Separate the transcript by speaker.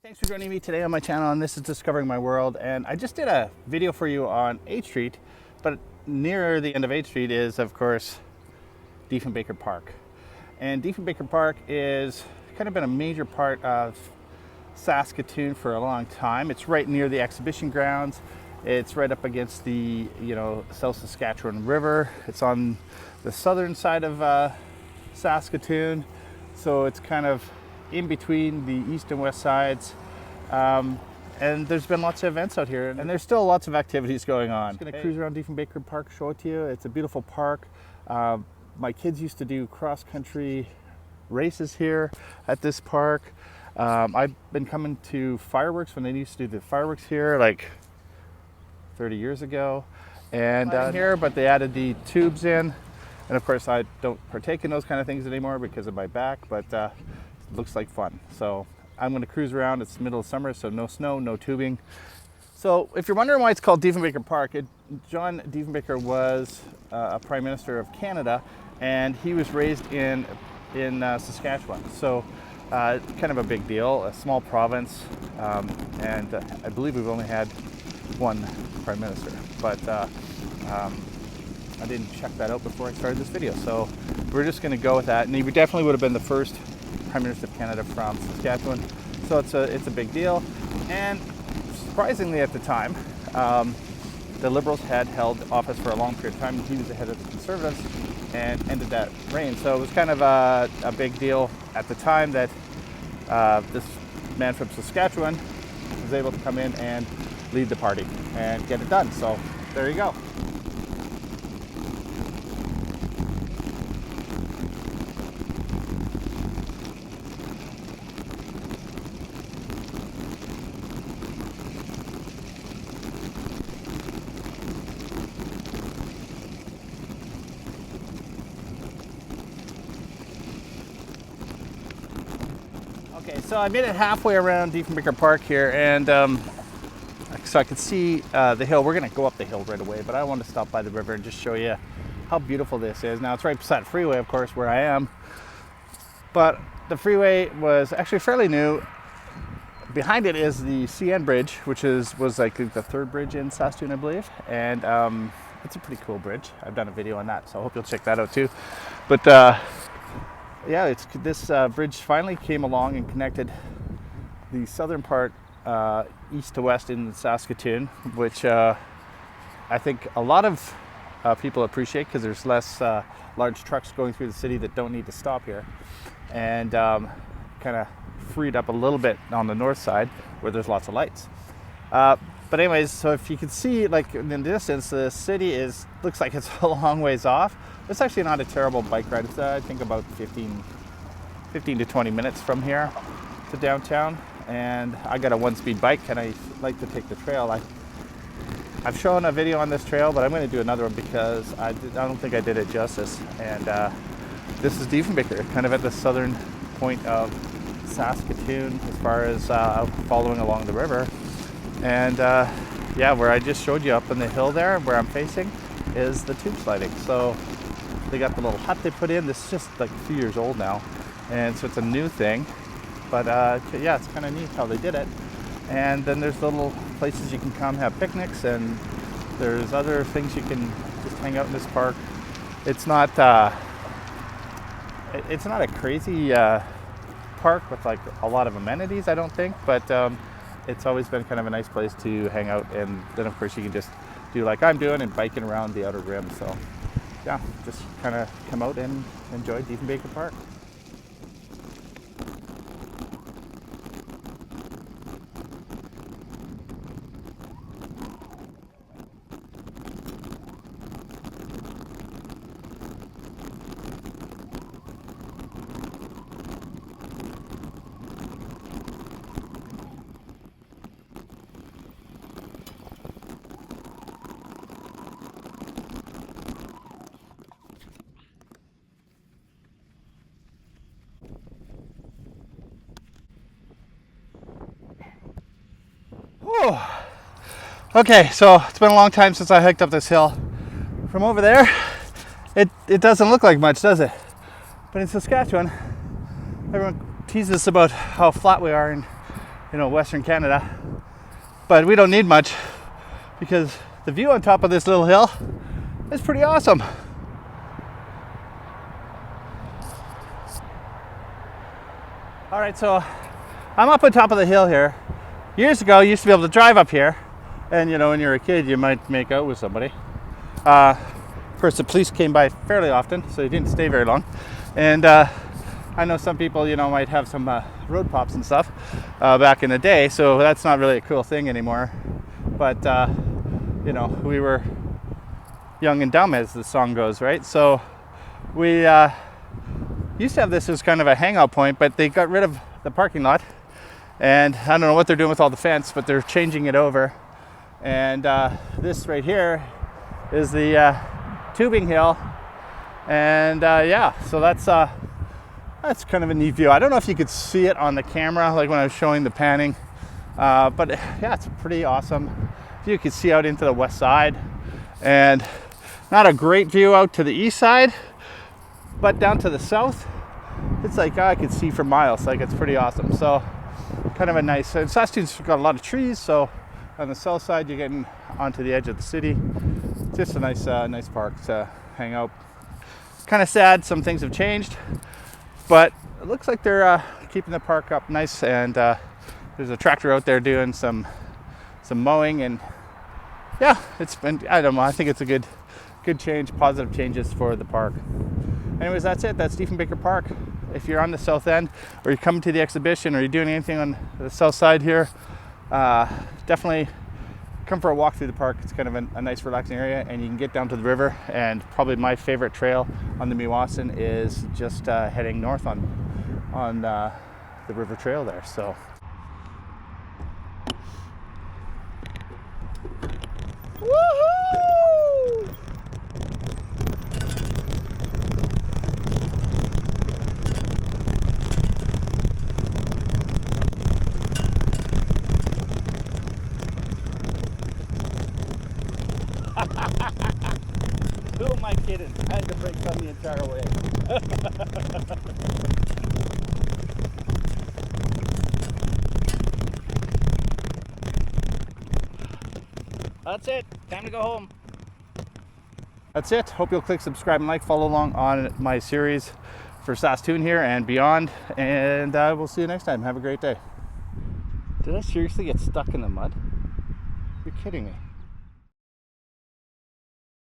Speaker 1: Thanks for joining me today on my channel, and this is Discovering My World. And I just did a video for you on 8th Street, but near the end of 8th Street is, of course, Diefenbaker Park. And Diefenbaker Park is kind of been a major part of Saskatoon for a long time. It's right near the exhibition grounds. It's right up against the, South Saskatchewan River. It's on the southern side of Saskatoon, so it's kind of in between the east and west sides, and there's been lots of events out here, and there's still lots of activities going on. I'm going to cruise around Diefenbaker Park, show it to you. It's a beautiful park. My kids used to do cross-country races here at this park. I've been coming to fireworks when they used to do the fireworks here like 30 years ago, and here, but they added the tubes in, and of course I don't partake in those kind of things anymore because of my back, but looks like fun. So I'm going to cruise around. It's the middle of summer, so no snow, no tubing. So if you're wondering why it's called Diefenbaker Park, John Diefenbaker was a Prime Minister of Canada, and he was raised in Saskatchewan. So kind of a big deal, a small province, and I believe we've only had one Prime Minister, but I didn't check that out before I started this video. So we're just going to go with that, and he definitely would have been the first Prime Minister of Canada from Saskatchewan, so it's a big deal. And surprisingly, at the time, the Liberals had held office for a long period of time. He was the head of the Conservatives and ended that reign. So it was kind of a big deal at the time that this man from Saskatchewan was able to come in and lead the party and get it done. So there you go. Okay, so I made it halfway around Diefenbaker Park here, and so I could see the hill. We're going to go up the hill right away, but I want to stop by the river and just show you how beautiful this is. Now, it's right beside the freeway, of course, where I am, but the freeway was actually fairly new. Behind it is the CN Bridge, which was like the third bridge in Saskatoon, I believe, and it's a pretty cool bridge. I've done a video on that, so I hope you'll check that out too. But yeah, this bridge finally came along and connected the southern part east to west in Saskatoon, which I think a lot of people appreciate because there's less large trucks going through the city that don't need to stop here, and kind of freed up a little bit on the north side where there's lots of lights. But anyways, so if you can see, like in the distance, the city looks like it's a long ways off. It's actually not a terrible bike ride. It's I think about 15 to 20 minutes from here to downtown. And I got a one-speed bike, and I like to take the trail. I've shown a video on this trail, but I'm going to do another one because I don't think I did it justice. And this is Diefenbaker, kind of at the southern point of Saskatoon as far as following along the river. And yeah, where I just showed you up on the hill there, where I'm facing, is the tube sliding. So they got the little hut they put in. This is just like a few years old now, and so it's a new thing. But yeah, it's kind of neat how they did it. And then there's little places you can come have picnics, and there's other things you can just hang out in this park. It's not a crazy park with like a lot of amenities, I don't think, but it's always been kind of a nice place to hang out. And then of course you can just do like I'm doing and biking around the outer rim. So yeah, just kind of come out and enjoy Diefenbaker Park. Oh. Okay, so it's been a long time since I hiked up this hill. From over there, it doesn't look like much, does it? But in Saskatchewan, everyone teases us about how flat we are, and Western Canada. But we don't need much because the view on top of this little hill is pretty awesome. All right, so I'm up on top of the hill here. Years ago, you used to be able to drive up here, and when you're a kid, you might make out with somebody. Of course, the police came by fairly often, so they didn't stay very long. And I know some people, might have some road pops and stuff back in the day, so that's not really a cool thing anymore. But we were young and dumb, as the song goes, right? So we used to have this as kind of a hangout point, but they got rid of the parking lot, and I don't know what they're doing with all the fence, but they're changing it over. And this right here is the tubing hill, and so that's kind of a neat view. I don't know if you could see it on the camera, like when I was showing the panning, but yeah, it's pretty awesome. You could see out into the west side, and not a great view out to the east side, but down to the south, it's like I could see for miles. Like, it's pretty awesome. So kind of a nice, and Saskatoon's got a lot of trees, so on the south side you're getting onto the edge of the city. Just a nice park to hang out. Kind of sad, some things have changed, but it looks like they're keeping the park up nice, and there's a tractor out there doing some mowing, and yeah, it's been, I don't know, I think it's a good change, positive changes for the park. Anyways, that's it. That's Diefenbaker Park. If you're on the south end, or you're coming to the exhibition, or you're doing anything on the south side here, definitely come for a walk through the park. It's kind of a nice relaxing area, and you can get down to the river. And probably my favorite trail on the Meewasin is just heading north on the river trail there. So woohoo! Who am I kidding? I had the brakes on the entire way. That's it. Time to go home. That's it. Hope you'll click subscribe and like, follow along on my series for Saskatoon here and beyond. And we'll see you next time. Have a great day. Did I seriously get stuck in the mud? You're kidding me.